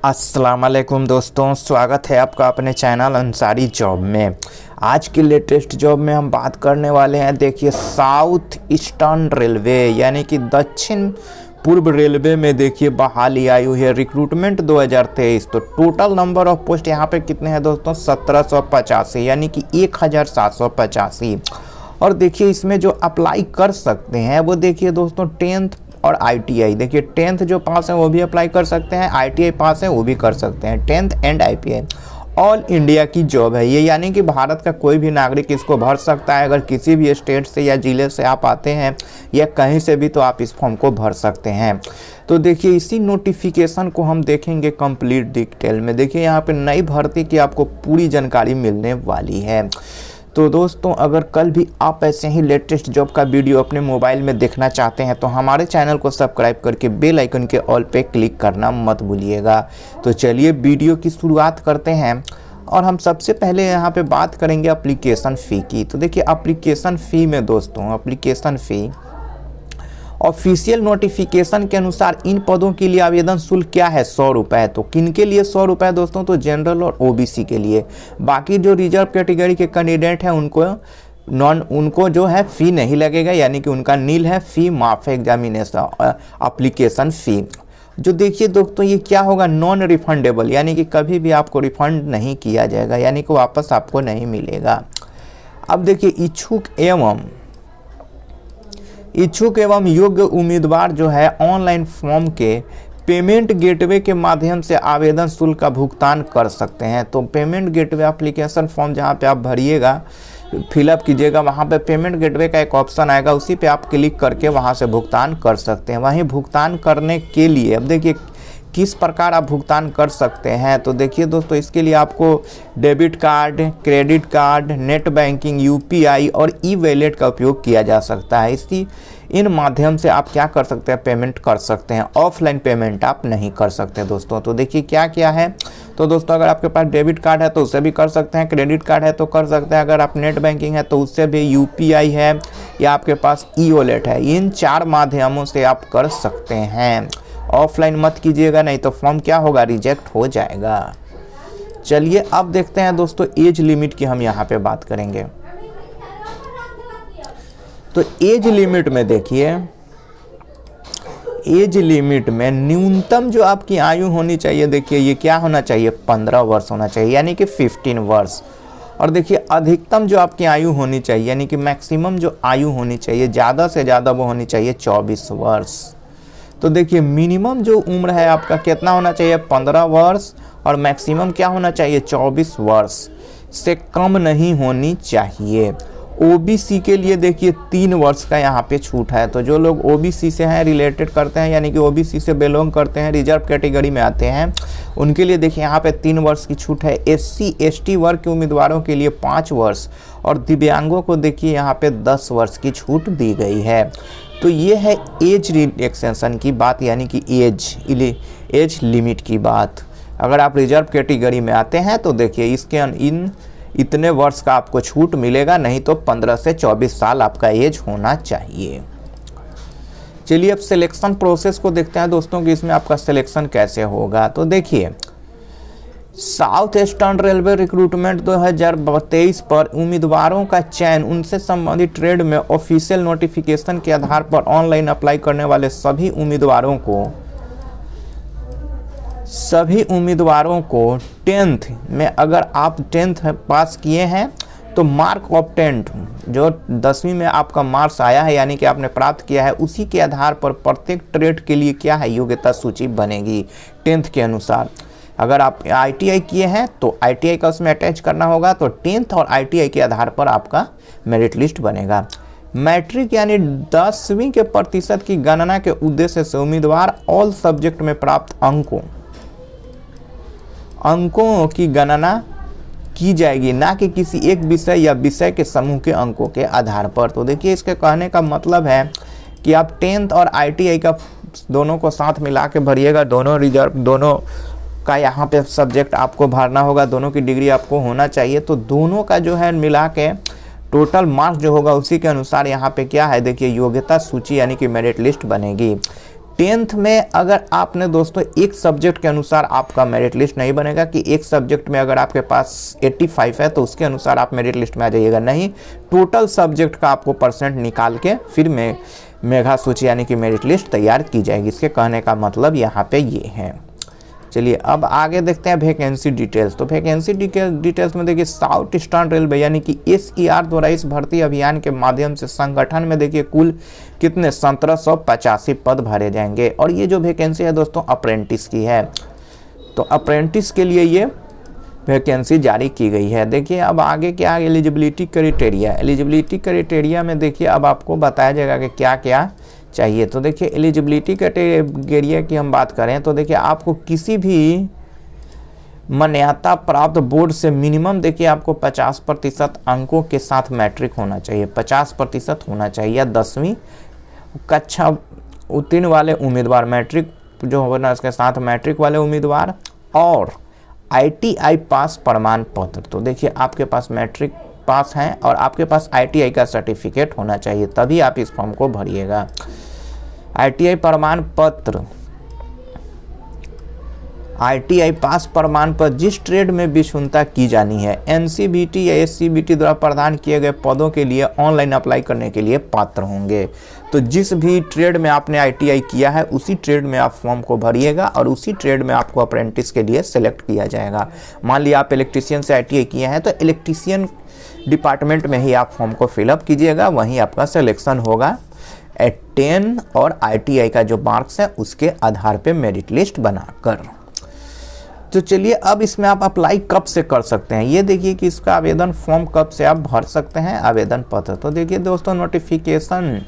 अस्सलाम वालेकुम दोस्तों, स्वागत है आपका अपने चैनल अंसारी जॉब में। आज की लेटेस्ट जॉब में हम बात करने वाले हैं, देखिए साउथ ईस्टर्न रेलवे यानी कि दक्षिण पूर्व रेलवे में देखिए बहाली आई हुई है, रिक्रूटमेंट 2023। तो टोटल नंबर ऑफ पोस्ट यहाँ पे कितने हैं दोस्तों? 1785 यानी कि 1785। और देखिए इसमें जो अप्लाई कर सकते हैं वो देखिए दोस्तों 10th और ITI। देखिए 10th जो पास है वो भी अप्लाई कर सकते हैं, ITI पास है वो भी कर सकते हैं। 10th and ITI all India की जॉब है ये, यानी कि भारत का कोई भी नागरिक इसको भर सकता है। अगर किसी भी स्टेट से या ज़िले से आप आते हैं या कहीं से भी, तो आप इस फॉर्म को भर सकते हैं। तो देखिए इसी नोटिफिकेशन को हम देखेंगे कंप्लीट डिटेल में। देखिए यहाँ पे नई भर्ती की आपको पूरी जानकारी मिलने वाली है। तो दोस्तों अगर कल भी आप ऐसे ही लेटेस्ट जॉब का वीडियो अपने मोबाइल में देखना चाहते हैं तो हमारे चैनल को सब्सक्राइब करके बेल आइकन के ऑल पे क्लिक करना मत भूलिएगा। तो चलिए वीडियो की शुरुआत करते हैं और हम सबसे पहले यहाँ पे बात करेंगे एप्लीकेशन फ़ी की। तो देखिए एप्लीकेशन फ़ी में दोस्तों, एप्लीकेशन फ़ी ऑफिशियल नोटिफिकेशन के अनुसार इन पदों के लिए आवेदन शुल्क क्या है? 100 रुपये। तो किन के लिए 100 रुपये दोस्तों? तो जनरल और OBC के लिए। बाकी जो रिजर्व कैटेगरी के कैंडिडेट हैं उनको जो है फ़ी नहीं लगेगा, यानी कि उनका नील है, फ़ी माफ है एग्जामिनेशन एप्लीकेशन फ़ी। जो देखिए दोस्तों ये क्या होगा? नॉन रिफंडेबल, यानी कि कभी भी आपको रिफंड नहीं किया जाएगा, यानी कि वापस आपको नहीं मिलेगा। अब देखिए इच्छुक एवं योग्य उम्मीदवार जो है ऑनलाइन फॉर्म के पेमेंट गेटवे के माध्यम से आवेदन शुल्क का भुगतान कर सकते हैं। तो पेमेंट गेटवे एप्लीकेशन फॉर्म जहां पे आप भरिएगा, फिलअप कीजिएगा, वहां पे पेमेंट गेटवे का एक ऑप्शन आएगा, उसी पे आप क्लिक करके वहां से भुगतान कर सकते हैं। वहीं भुगतान करने के लिए अब देखिए किस प्रकार आप भुगतान कर सकते हैं। तो देखिए दोस्तों इसके लिए आपको debit card, credit card, net banking, UPI और ई-वॉलेट का उपयोग किया जा सकता है। इन माध्यम से आप क्या कर सकते हैं? पेमेंट कर सकते हैं। ऑफलाइन पेमेंट आप नहीं कर सकते दोस्तों। तो देखिए क्या क्या है। तो दोस्तों अगर आपके पास डेबिट कार्ड है तो उससे भी कर सकते हैं, क्रेडिट कार्ड है तो कर सकते हैं, अगर आप नेट बैंकिंग है तो उससे भी, UPI है या आपके पास ई-वॉलेट है, इन 4 माध्यमों से आप कर सकते हैं। ऑफलाइन मत कीजिएगा, नहीं तो फॉर्म क्या होगा? रिजेक्ट हो जाएगा। चलिए अब देखते हैं दोस्तों एज लिमिट की हम यहाँ पे बात करेंगे। तो एज लिमिट में देखिए, एज लिमिट में न्यूनतम जो आपकी आयु होनी चाहिए, देखिए ये क्या होना चाहिए? 15 वर्ष होना चाहिए, यानी कि 15 वर्ष। और देखिए अधिकतम जो आपकी आयु होनी चाहिए, यानी कि मैक्सिमम जो आयु होनी चाहिए, ज़्यादा से ज़्यादा वो होनी चाहिए 24 वर्ष। तो देखिए मिनिमम जो उम्र है आपका कितना होना चाहिए? 15 वर्ष। और मैक्सिमम क्या होना चाहिए? 24 वर्ष से कम नहीं होनी चाहिए। OBC के लिए देखिए 3 वर्ष का यहाँ पे छूट है। तो जो लोग OBC से हैं, रिलेटेड करते हैं, यानी कि OBC से बिलोंग करते हैं, रिजर्व कैटेगरी में आते हैं, उनके लिए देखिए यहाँ पे 3 वर्ष की छूट है। SC ST वर्ग के उम्मीदवारों के लिए 5 वर्ष और दिव्यांगों को देखिए यहाँ पे 10 वर्ष की छूट दी गई है। तो ये है एज रिलैक्सेशन की बात, यानी कि एज लिमिट की बात। अगर आप रिजर्व कैटेगरी में आते हैं तो देखिए इसके इतने वर्ष का आपको छूट मिलेगा, नहीं तो 15 से 24 साल आपका एज होना चाहिए। चलिए अब सिलेक्शन प्रोसेस को देखते हैं दोस्तों कि इसमें आपका सिलेक्शन कैसे होगा। तो देखिए साउथ ईस्टर्न रेलवे रिक्रूटमेंट 2023 पर उम्मीदवारों का चयन उनसे संबंधित ट्रेड में ऑफिशियल नोटिफिकेशन के आधार पर ऑनलाइन अप्लाई करने वाले सभी उम्मीदवारों को 10th में, अगर आप 10th पास किए हैं तो मार्क ऑफ 10th जो 10वीं में आपका मार्क्स आया है, यानी कि आपने प्राप्त किया है, उसी के आधार पर प्रत्येक ट्रेड के लिए क्या है? योग्यता सूची बनेगी 10th के अनुसार। अगर आप ITI किए हैं तो ITI का उसमें अटैच करना होगा। तो 10th और ITI के आधार पर आपका मेरिट लिस्ट बनेगा। मैट्रिक यानी 10वीं के प्रतिशत की गणना के उद्देश्य से उम्मीदवार ऑल सब्जेक्ट में प्राप्त अंकों की गणना की जाएगी, ना कि किसी एक विषय या विषय के समूह के अंकों के आधार पर। तो देखिए इसके कहने का मतलब है कि आप 10th और ITI का दोनों को साथ मिला के भरिएगा, दोनों का यहाँ पे सब्जेक्ट आपको भरना होगा, दोनों की डिग्री आपको होना चाहिए। तो दोनों का जो है मिला के टोटल मार्क्स जो होगा उसी के अनुसार यहाँ पे क्या है? देखिए योग्यता सूची यानी कि मेरिट लिस्ट बनेगी। 10th में अगर आपने दोस्तों एक सब्जेक्ट के अनुसार आपका मेरिट लिस्ट नहीं बनेगा कि एक सब्जेक्ट में अगर आपके पास 85 है तो उसके अनुसार आप मेरिट लिस्ट में आ जाइएगा, नहीं, टोटल सब्जेक्ट का आपको परसेंट निकाल के फिर मेगा सूची यानी कि मेरिट लिस्ट तैयार की जाएगी। इसके कहने का मतलब यहाँ पे ये है। चलिए अब आगे देखते हैं वैकेंसी डिटेल्स। तो वैकेंसी डिटेल्स में देखिए साउथ ईस्टर्न रेलवे यानी कि SER द्वारा इस भर्ती अभियान के माध्यम से संगठन में देखिए कुल कितने 1785 पद भरे जाएंगे। और ये जो वैकेंसी है दोस्तों अप्रेंटिस की है, तो अप्रेंटिस के लिए ये वैकेंसी जारी की गई है। देखिए अब आगे क्या एलिजिबिलिटी क्राइटेरिया में देखिए अब आपको बताया जाएगा कि क्या क्या चाहिए। तो देखिए एलिजिबिलिटी क्राइटेरिया की हम बात करें तो देखिए आपको किसी भी मान्यता प्राप्त बोर्ड से मिनिमम देखिए आपको 50% अंकों के साथ मैट्रिक होना चाहिए, 50% होना चाहिए, या 10वीं कक्षा उत्तीर्ण वाले उम्मीदवार, मैट्रिक जो होना उसके साथ मैट्रिक वाले उम्मीदवार, और ITI पास प्रमाण पत्र। तो देखिए आपके पास मैट्रिक पास हैं और आपके पास ITI का सर्टिफिकेट होना चाहिए, तभी आप इस फॉर्म को भरिएगा। ITI प्रमाण पत्र, ITI पास प्रमाण पत्र जिस ट्रेड में विषुणता की जानी है NCBT या SCBT द्वारा प्रदान किए गए पदों के लिए ऑनलाइन अप्लाई करने के लिए पात्र होंगे। तो जिस भी ट्रेड में आपने ITI किया है उसी ट्रेड में आप फॉर्म को भरिएगा और उसी ट्रेड में आपको अप्रेंटिस के लिए सेलेक्ट किया जाएगा। मान लिया आप इलेक्ट्रीशियन से ITI किए हैं तो इलेक्ट्रीशियन डिपार्टमेंट में ही आप फॉर्म को फिलअप कीजिएगा, वहीं आपका सिलेक्शन होगा 10 और ITI का जो मार्क्स है उसके आधार पे मेरिट लिस्ट बनाकर। तो चलिए अब इसमें आप अप्लाई कब से कर सकते हैं, ये देखिए कि इसका आवेदन फॉर्म कब से आप भर सकते हैं, आवेदन पत्र। तो देखिए दोस्तों नोटिफिकेशन,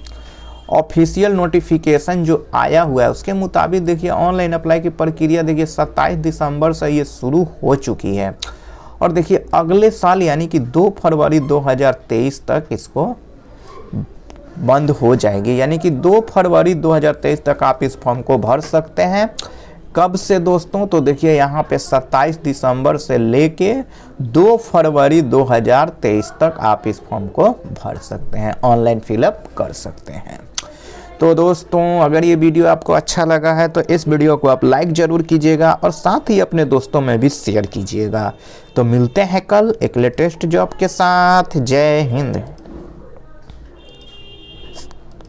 ऑफिशियल नोटिफिकेशन जो आया हुआ है उसके मुताबिक देखिए ऑनलाइन अप्लाई की प्रक्रिया देखिए 27 दिसंबर से ये शुरू हो चुकी है और देखिए अगले साल यानी कि 2 फरवरी 2023 तक इसको बंद हो जाएगी, यानी कि 2 फरवरी 2023 तक आप इस फॉर्म को भर सकते हैं। कब से दोस्तों, तो देखिए यहाँ पे 27 दिसंबर से लेके 2 फरवरी 2023 तक आप इस फॉर्म को भर सकते हैं, ऑनलाइन फिलअप कर सकते हैं। तो दोस्तों अगर ये वीडियो आपको अच्छा लगा है तो इस वीडियो को आप लाइक ज़रूर कीजिएगा और साथ ही अपने दोस्तों में भी शेयर कीजिएगा। तो मिलते हैं कल एक लेटेस्ट जॉब के साथ। जय हिंद।